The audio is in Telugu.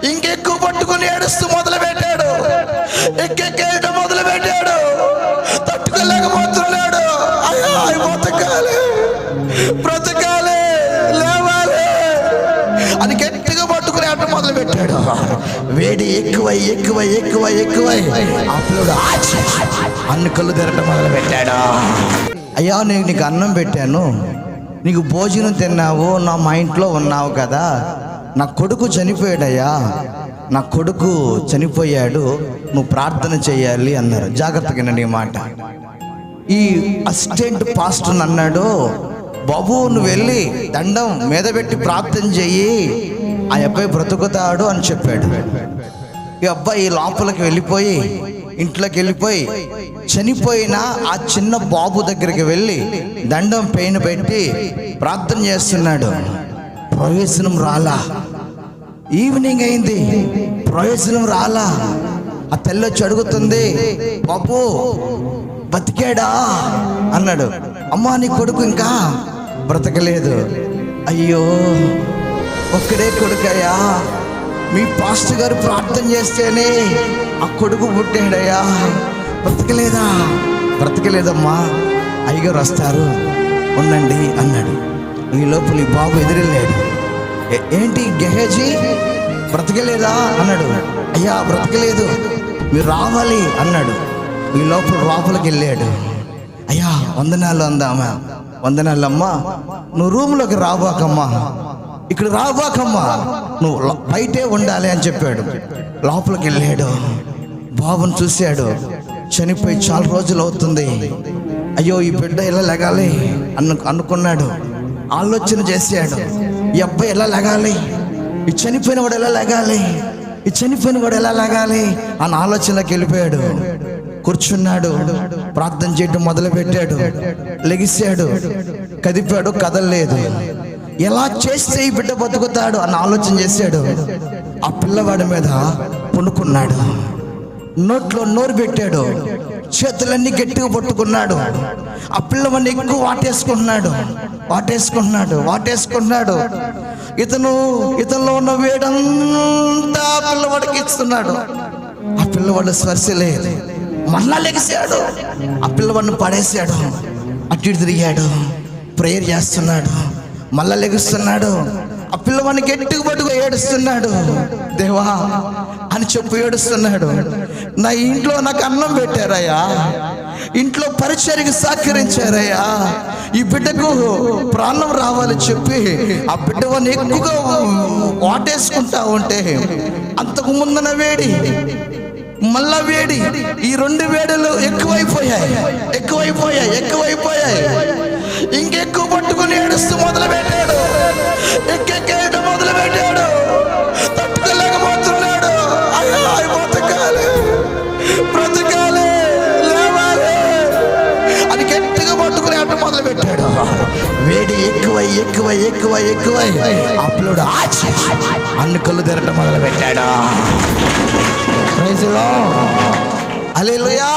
ఇంకెక్కువ పట్టుకుని ఏడుస్తూ మొదలు పెట్టాడు. ఎక్కెక్కేయడం మొదలు పెట్టాడు. తట్టుకోలేకపోతున్నాడు. అయ్యా బ్రతకాలి, బ్రతకాలి, లేవాలి అని గట్టిగా పట్టుకుని ఆట మొదలు పెట్టాడు. వేడి ఎక్కువై ఎక్కువై ఎక్కువై ఎక్కువై అప్పుడు అన్ని కళ్ళు తెరటం మొదలు పెట్టాడు. అయ్యా నేను నీకు అన్నం పెట్టాను, నీకు భోజనం తిన్నావు, మా ఇంట్లో ఉన్నావు కదా. నా కొడుకు చనిపోయాడయ్యా, నా కొడుకు చనిపోయాడు, నువ్వు ప్రార్థన చేయాలి అన్నారు. జాగ్రత్తగా నీ మాట. ఈ అసిస్టెంట్ పాస్టర్ అన్నాడు, బాబు నువ్వు వెళ్ళి దండం మీద పెట్టి ప్రార్థన చెయ్యి, ఆ అబ్బాయి బ్రతుకుతాడు అని చెప్పాడు. ఈ అబ్బాయి లోపలికి వెళ్ళిపోయి ఇంట్లోకి వెళ్ళిపోయి చనిపోయిన ఆ చిన్న బాబు దగ్గరికి వెళ్ళి దండం పైన పెట్టి ప్రార్థన చేస్తున్నాడు. ప్రయోజనం రాలా. ఈవినింగ్ అయింది, ప్రయోజనం రాలా. ఆ తల్లి వచ్చి అడుగుతుంది, బాబు బతికాడా అన్నాడు. అమ్మా నీ కొడుకు ఇంకా బ్రతకలేదు. అయ్యో ఒక్కడే కొడుకయ్యా, మీ పాస్టర్ గారు ప్రార్థన చేస్తేనే ఆ కొడుకు పుట్టాడయ్యా, బ్రతకలేదా? బ్రతకలేదమ్మా, అయ్యగారు వస్తారు ఉండండి అన్నాడు. ఈ లోపల ఈ బాబు ఎదురెళ్ళాడు. ఏంటి గెహజీ బ్రతకలేదా అన్నాడు. అయ్యా బ్రతకలేదు, మీరు రావాలి అన్నాడు. ఈ లోపలికి వెళ్ళాడు. అయ్యా వందనాలు అందామా. వందనాలమ్మా, నువ్వు రూమ్లోకి రాబాకమ్మా, ఇక్కడ రాబాకమ్మా, నువ్వు బయటే ఉండాలి అని చెప్పాడు. లోపలికి వెళ్ళాడు. బాబుని చూశాడు. చనిపోయి చాలా రోజులు అవుతుంది. అయ్యో ఈ బిడ్డ ఎలా లెగాలి అనుకున్నాడు. ఆలోచన చేశాడు. ఈ అబ్బాయి ఎలా లెగాలి, ఈ చనిపోయిన వాడు ఎలా లెగాలి, ఈ చనిపోయిన వాడు ఎలా లెగాలి అని ఆలోచనలోకి వెళ్ళిపోయాడు. కూర్చున్నాడు, ప్రార్థన చేయడం మొదలు పెట్టాడు. లెగిశాడు, కదిపాడు, కదలలేదు. ఎలా చేస్తే ఈ బిడ్డ బతుకుతాడు అని ఆలోచన చేశాడు. ఆ పిల్లవాడి మీద పడుకున్నాడు. నోట్లో నోరు పెట్టాడు. చేతులన్నీ గట్టిగా పట్టుకున్నాడు. ఆ పిల్లవాడిని ఎక్కువ వాటేసుకుంటున్నాడు. ఇతనిలో ఉన్న వేడంతా పిల్లవాడికి ఇస్తున్నాడు. ఆ పిల్లవాడు స్పర్శ లేదు. మళ్ళా లెగిసాడు. ఆ పిల్లవాడిని పడేశాడు. అటు ఇటు తిరిగాడు. ప్రేయర్ చేస్తున్నాడు. మళ్ళా లెగుస్తున్నాడు. ఆ పిల్లవాడిని గట్టిగా పట్టుకు ఏడుస్తున్నాడు. దేవా అని చెప్పి ఏడుస్తున్నాడు. నా ఇంట్లో నాకు అన్నం పెట్టారయ్యా, ఇంట్లో పరిచర్యకి సహకరించారయ్యా, ఈ బిడ్డకు ప్రాణం రావాలని చెప్పి ఆ బిడ్డవాడిని ఎక్కువగా వాటేసుకుంటా ఉంటే అంతకు ముందున వేడి, మళ్ళా వేడి, ఈ రెండు వేడులు ఎక్కువైపోయాయి. ఇంకెక్కువ పట్టుకుని ఏడుస్తూ మొదలు పెట్టాడు. ఎక్కెక్కేయడం మొదలు పెట్టాడు. తట్టుకోలేకపోతున్నాడు. అయ్యా బ్రతకాలి, లేవాలి అని గట్టిగా పట్టుకుని ఆట మొదలు పెట్టాడు. వేడి ఎక్కువై అప్పుడు అన్ని కళ్ళు తెరటం మొదలు పెట్టాడు. హల్లెలూయా.